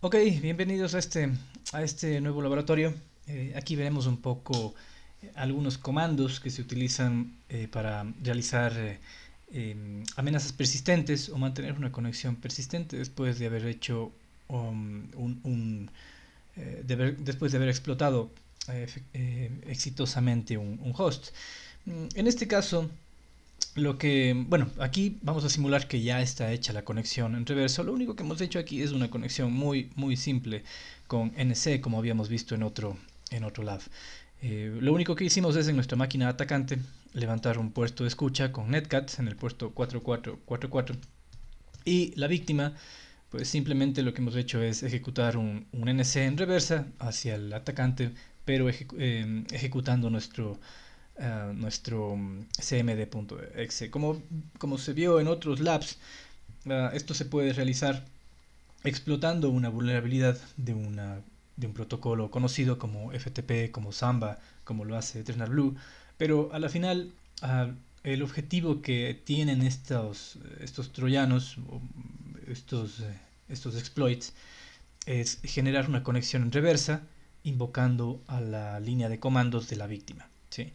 Ok, bienvenidos a este nuevo laboratorio. Aquí veremos un poco algunos comandos que se utilizan para realizar amenazas persistentes o mantener una conexión persistente después de haber hecho después de haber explotado exitosamente un host. En este caso, bueno, aquí vamos a simular que ya está hecha la conexión en reverso. Lo único que hemos hecho aquí es una conexión muy simple con NC, como habíamos visto en otro lab. Lo único que hicimos es en nuestra máquina atacante levantar un puerto de escucha con Netcat en el puerto 4444 y la víctima, pues simplemente lo que hemos hecho es ejecutar un NC en reversa hacia el atacante, pero ejecutando nuestro cmd.exe. Como se vio en otros labs, esto se puede realizar explotando una vulnerabilidad de un protocolo conocido como FTP, como Samba, como lo hace Eternal, pero a la final el objetivo que tienen estos troyanos, estos, estos exploits, es generar una conexión en reversa invocando a la línea de comandos de la víctima. ¿Sí?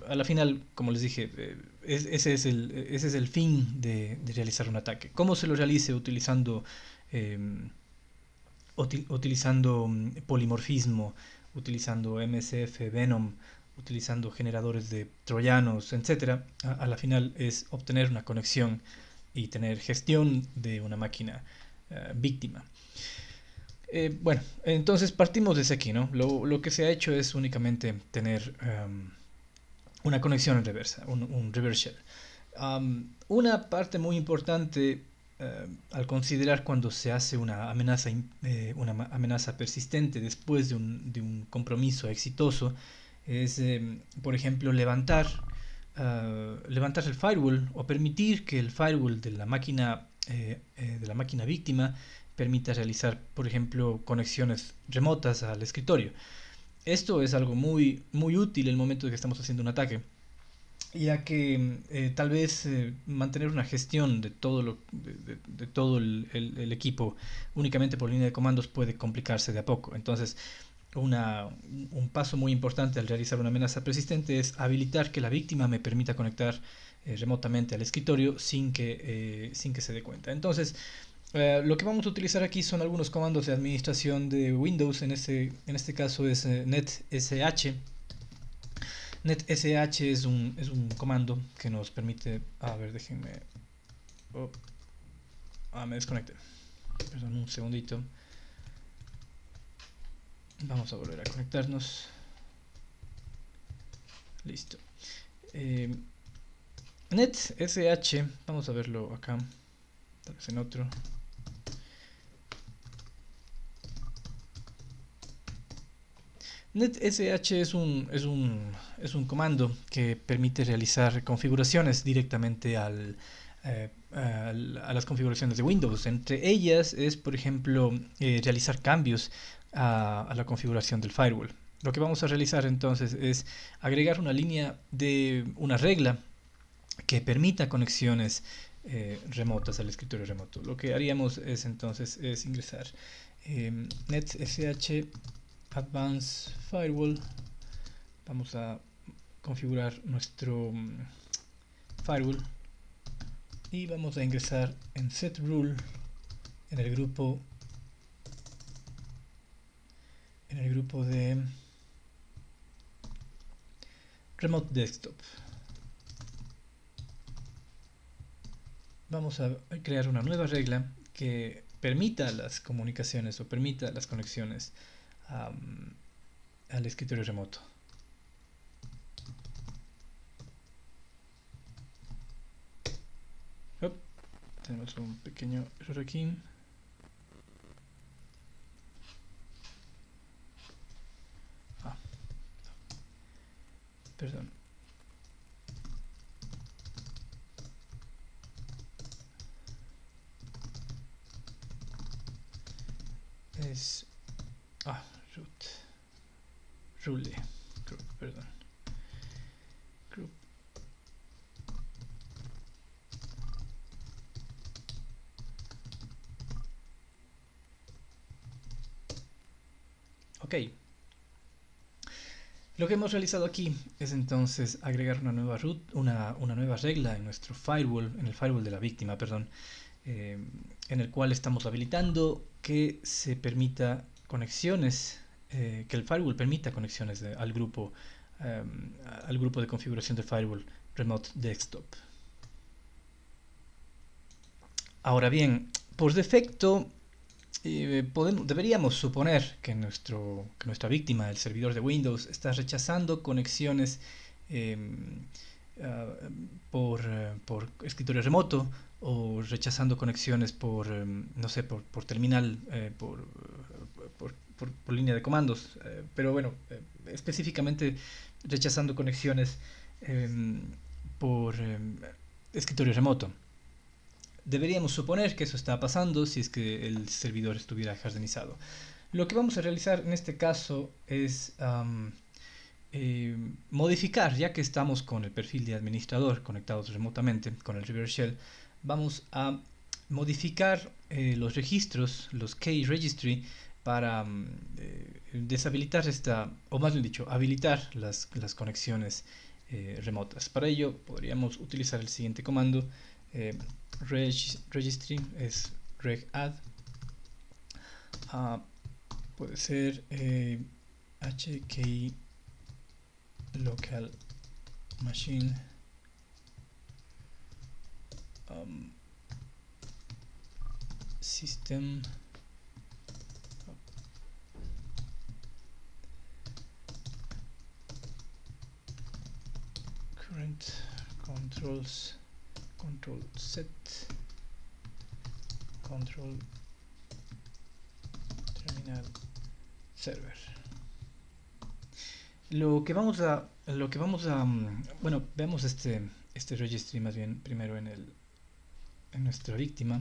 A la final, como les dije, ese es el fin de realizar un ataque. ¿Cómo se lo realice eh, utilizando polimorfismo, utilizando MSF, Venom, utilizando generadores de troyanos, etcétera? A la final es obtener una conexión y tener gestión de una máquina víctima. Bueno, entonces partimos desde aquí, ¿no? Lo que se ha hecho es únicamente tener una conexión en reversa, un reverse shell. Una parte muy importante al considerar cuando se hace una amenaza persistente después de un compromiso exitoso es, por ejemplo, levantar el firewall o permitir que el firewall de la máquina víctima permita realizar, por ejemplo, conexiones remotas al escritorio. Esto es algo muy útil en el momento de que estamos haciendo un ataque, ya que tal vez mantener una gestión de todo el equipo únicamente por línea de comandos puede complicarse de a poco. Entonces, un paso muy importante al realizar una amenaza persistente es habilitar que la víctima me permita conectar remotamente al escritorio sin que se dé cuenta. Entonces, lo que vamos a utilizar aquí son algunos comandos de administración de Windows. En este caso es netsh. NetSH es un comando que nos permite... A ver, déjenme... Oh, me desconecté. Perdón, un segundito. Vamos a volver a conectarnos. Listo. Eh, NetSH, vamos a verlo acá. Tal vez en otro. NetSH es un comando que permite realizar configuraciones directamente a las configuraciones de Windows. Entre ellas es, por ejemplo, realizar cambios a la configuración del firewall. Lo que vamos a realizar entonces es agregar una línea de una regla que permita conexiones remotas al escritorio remoto. Lo que haríamos es entonces es ingresar netsh advanced firewall. Vamos a configurar nuestro firewall y vamos a ingresar en set rule en el grupo de remote desktop. Vamos a crear una nueva regla que permita las comunicaciones o permita las conexiones al escritorio remoto. Hop, tenemos un pequeño error aquí. Ah, perdón. Es... Ah, root. Rule. Group, perdón. Group. Ok, lo que hemos realizado aquí es entonces agregar una nueva root, una nueva regla en nuestro firewall, en el firewall de la víctima, perdón, eh, en el cual estamos habilitando que se permita conexiones, que el firewall permita conexiones eh, al grupo de configuración del firewall Remote Desktop. Ahora bien, por defecto deberíamos suponer que nuestra víctima, el servidor de Windows, está rechazando conexiones eh, uh, por escritorio remoto o rechazando conexiones por, no sé, por terminal, por línea de comandos. Pero bueno, específicamente rechazando conexiones eh, por escritorio remoto. Deberíamos suponer que eso está pasando si es que el servidor estuviera jardinizado. Lo que vamos a realizar en este caso es modificar, ya que estamos con el perfil de administrador conectados remotamente con el Reverse Shell, vamos a modificar los registros, los key registry, para deshabilitar o más bien dicho, habilitar las conexiones remotas. Para ello podríamos utilizar el siguiente comando. eh, registry es regadd, puede ser hki local machine um, system current control set control terminal server. Bueno, veamos este registry más bien primero en nuestra víctima.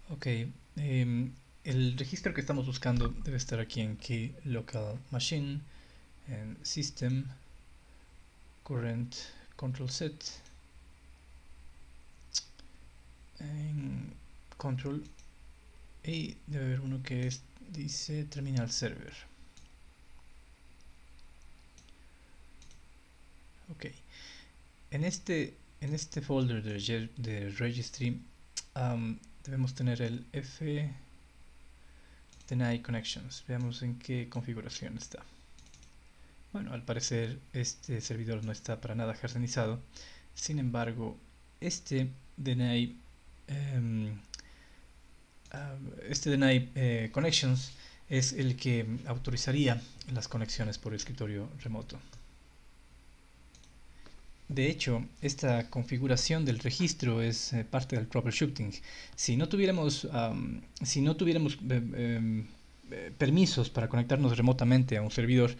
Ok, el registro que estamos buscando debe estar aquí en key local machine, en system current control set, en control, y debe haber uno que dice terminal server. Ok, en este folder de registry debemos tener el f deny connections. Veamos en qué configuración está. Bueno, al parecer este servidor no está para nada jardinizado. Sin embargo, este deny connections es el que autorizaría las conexiones por escritorio remoto. De hecho, esta configuración del registro es parte del troubleshooting. Si no tuviéramos permisos para conectarnos remotamente a un servidor,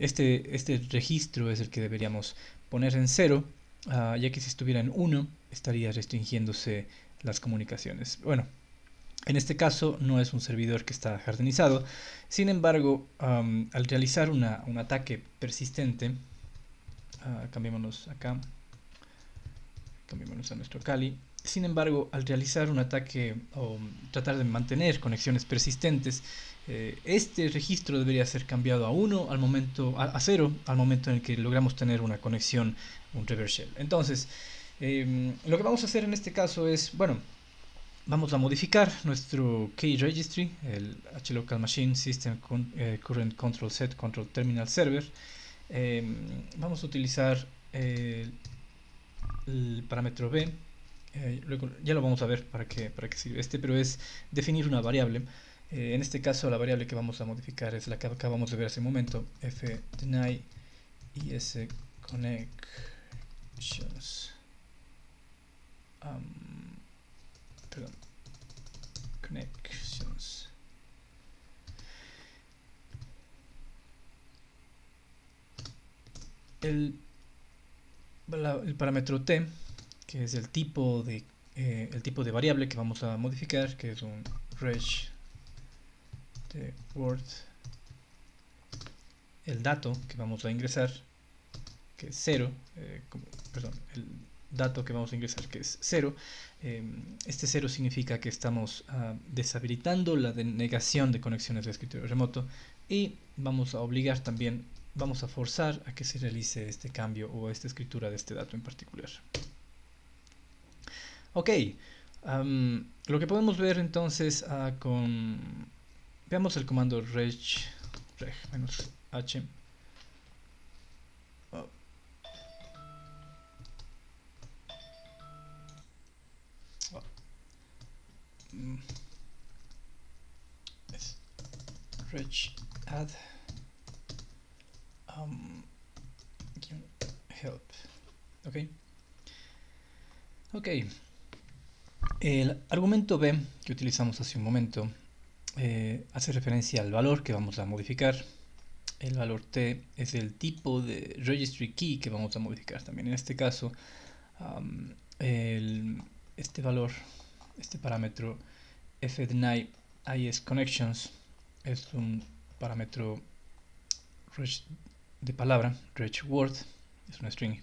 este registro es el que deberíamos poner en 0, ya que si estuviera en 1 estaría restringiéndose las comunicaciones. Bueno, en este caso no es un servidor que está jardinizado. Sin embargo, al realizar un ataque persistente, cambiémonos acá, cambiémonos a nuestro Kali. Sin embargo, al realizar un ataque o tratar de mantener conexiones persistentes, este registro debería ser cambiado a 1 al momento, a 0 al momento en el que logramos tener una conexión, un reverse shell. Entonces, lo que vamos a hacer en este caso es, bueno, vamos a modificar nuestro key registry, el hlocal machine system current control set control terminal server. Vamos a utilizar el parámetro b, luego ya lo vamos a ver para qué sirve pero es definir una variable. En este caso la variable que vamos a modificar es la que acabamos de ver hace un momento, fdeny isConnections, connections. el, el parámetro t, que es el tipo de variable que vamos a modificar, que es un reg de word, el dato que vamos a ingresar, que es 0, perdón, el dato que vamos a ingresar, que es 0. Este 0 significa que estamos deshabilitando la denegación de conexiones de escritorio remoto, y vamos a obligar también, vamos a forzar a que se realice este cambio o esta escritura de este dato en particular. Ok, lo que podemos ver entonces veamos el comando reg -h. Oh. Oh. Es reg add help. Ok. Ok. El argumento b que utilizamos hace un momento hace referencia al valor que vamos a modificar. El valor t es el tipo de registry key que vamos a modificar también. En este caso, este valor, este parámetro fdeny isConnections es un parámetro de palabra, regWord, es una string.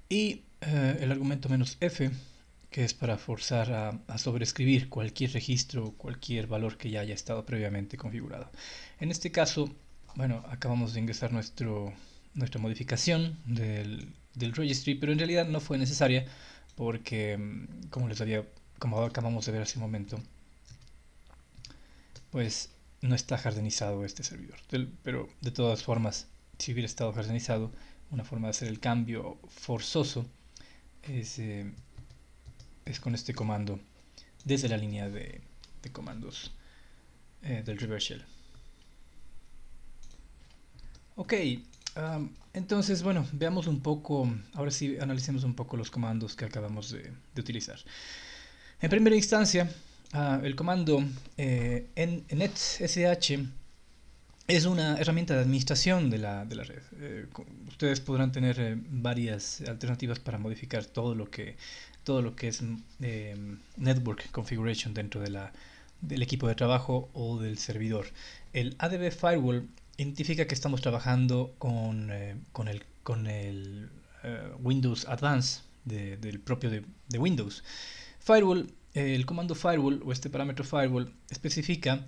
Y el argumento "-f", que es para forzar a sobreescribir cualquier registro, cualquier valor que ya haya estado previamente configurado. En este caso, bueno, acabamos de ingresar nuestra modificación del registry, pero en realidad no fue necesaria porque, como acabamos de ver hace un momento, pues no está jardinizado este servidor. Pero de todas formas, si hubiera estado jardinizado, una forma de hacer el cambio forzoso es con este comando desde la línea de comandos del reverse shell. Ok, entonces bueno, veamos un poco, ahora sí analicemos un poco los comandos que acabamos de utilizar. En primera instancia, el comando netsh es una herramienta de administración de la red. Ustedes podrán tener varias alternativas para modificar todo lo que es network configuration dentro del equipo de trabajo o del servidor. El ADB Firewall identifica que estamos trabajando con el Windows Advanced del propio de Windows. Firewall, el comando firewall o este parámetro firewall especifica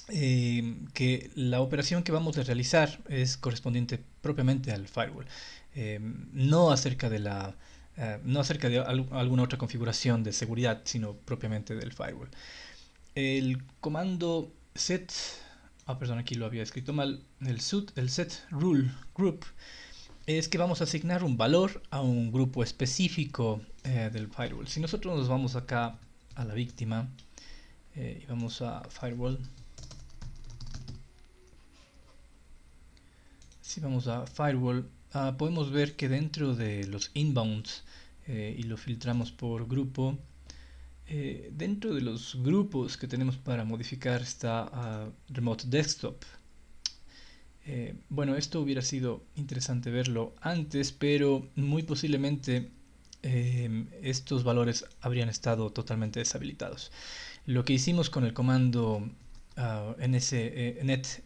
que la operación que vamos a realizar es correspondiente propiamente al firewall, no acerca de alguna otra configuración de seguridad, sino propiamente del firewall. El comando set, perdón, aquí lo había escrito mal, el set rule group es que vamos a asignar un valor a un grupo específico del firewall. Si nosotros nos vamos acá a la víctima y vamos a firewall, si vamos a firewall, podemos ver que dentro de los inbounds y lo filtramos por grupo, dentro de los grupos que tenemos para modificar está Remote Desktop. Bueno, esto hubiera sido interesante verlo antes, pero muy posiblemente estos valores habrían estado totalmente deshabilitados. Lo que hicimos con el comando netsh,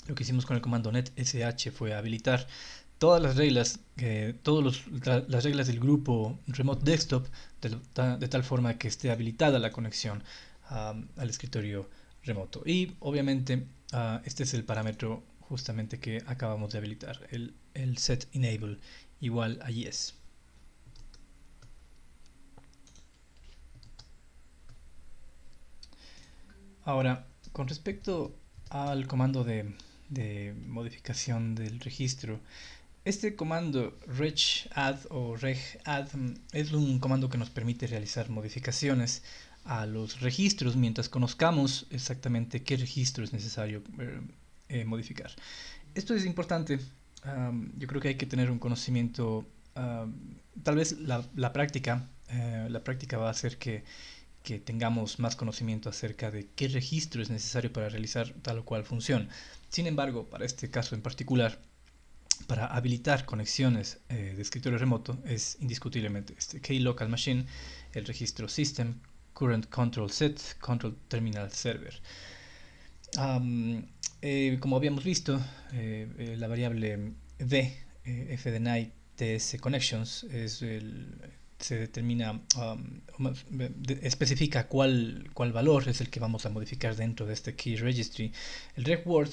lo que hicimos con el comando netsh fue habilitar todas las reglas, las reglas del grupo Remote Desktop de tal forma que esté habilitada la conexión al escritorio remoto. Y obviamente este es el parámetro justamente que acabamos de habilitar, el set enable igual a yes. Ahora, con respecto al comando de modificación del registro, este comando regadd o regadd es un comando que nos permite realizar modificaciones a los registros mientras conozcamos exactamente qué registro es necesario modificar. Esto es importante. Yo creo que hay que tener un conocimiento. Tal vez la práctica va a hacer que tengamos más conocimiento acerca de qué registro es necesario para realizar tal o cual función. Sin embargo, para este caso en particular, para habilitar conexiones de escritorio remoto es indiscutiblemente este KLocal Machine, el registro System, Current Control Set, Control Terminal Server. Como habíamos visto, la variable d, fdNI ts connections, se determina, especifica cuál valor es el que vamos a modificar dentro de este key registry. El reg word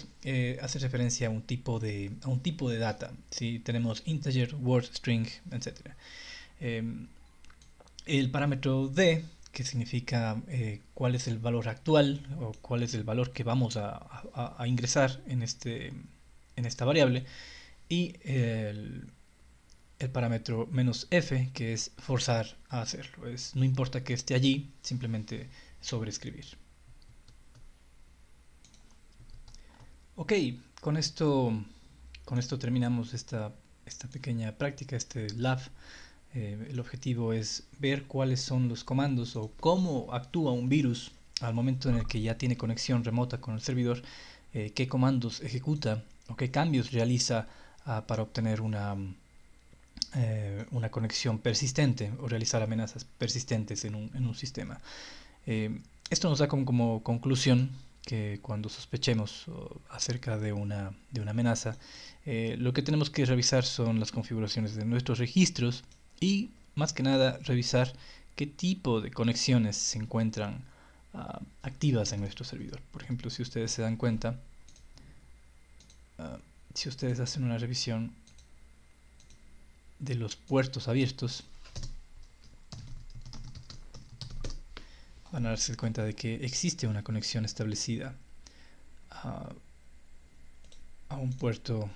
hace referencia a un tipo de data. ¿Sí? Tenemos integer, word, string, etc. El parámetro d, que significa cuál es el valor actual o cuál es el valor que vamos a ingresar en esta variable, y el parámetro "-f", que es forzar a hacerlo. No importa que esté allí, simplemente sobreescribir. Ok, con esto, con esto terminamos esta pequeña práctica, este lab. El objetivo es ver cuáles son los comandos o cómo actúa un virus al momento en el que ya tiene conexión remota con el servidor, qué comandos ejecuta o qué cambios realiza para obtener una conexión persistente o realizar amenazas persistentes en un sistema. Esto nos da como conclusión que cuando sospechemos acerca de una amenaza, lo que tenemos que revisar son las configuraciones de nuestros registros y, más que nada, revisar qué tipo de conexiones se encuentran activas en nuestro servidor. Por ejemplo, si ustedes se dan cuenta, si ustedes hacen una revisión de los puertos abiertos, van a darse cuenta de que existe una conexión establecida a, a un puerto,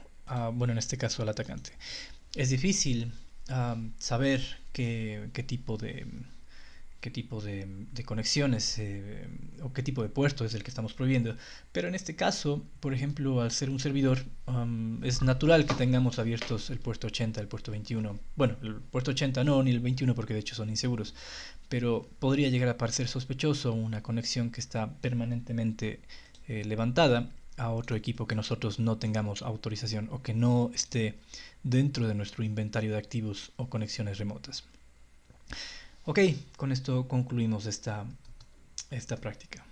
bueno, en este caso al atacante. Es difícil saber qué tipo de conexiones o qué tipo de puerto es el que estamos prohibiendo, pero en este caso, por ejemplo, al ser un servidor, es natural que tengamos abiertos el puerto 80, el puerto 21. Bueno, el puerto 80 no, ni el 21, porque de hecho son inseguros, pero podría llegar a parecer sospechoso una conexión que está permanentemente levantada a otro equipo que nosotros no tengamos autorización o que no esté dentro de nuestro inventario de activos o conexiones remotas. Ok, con esto concluimos esta práctica.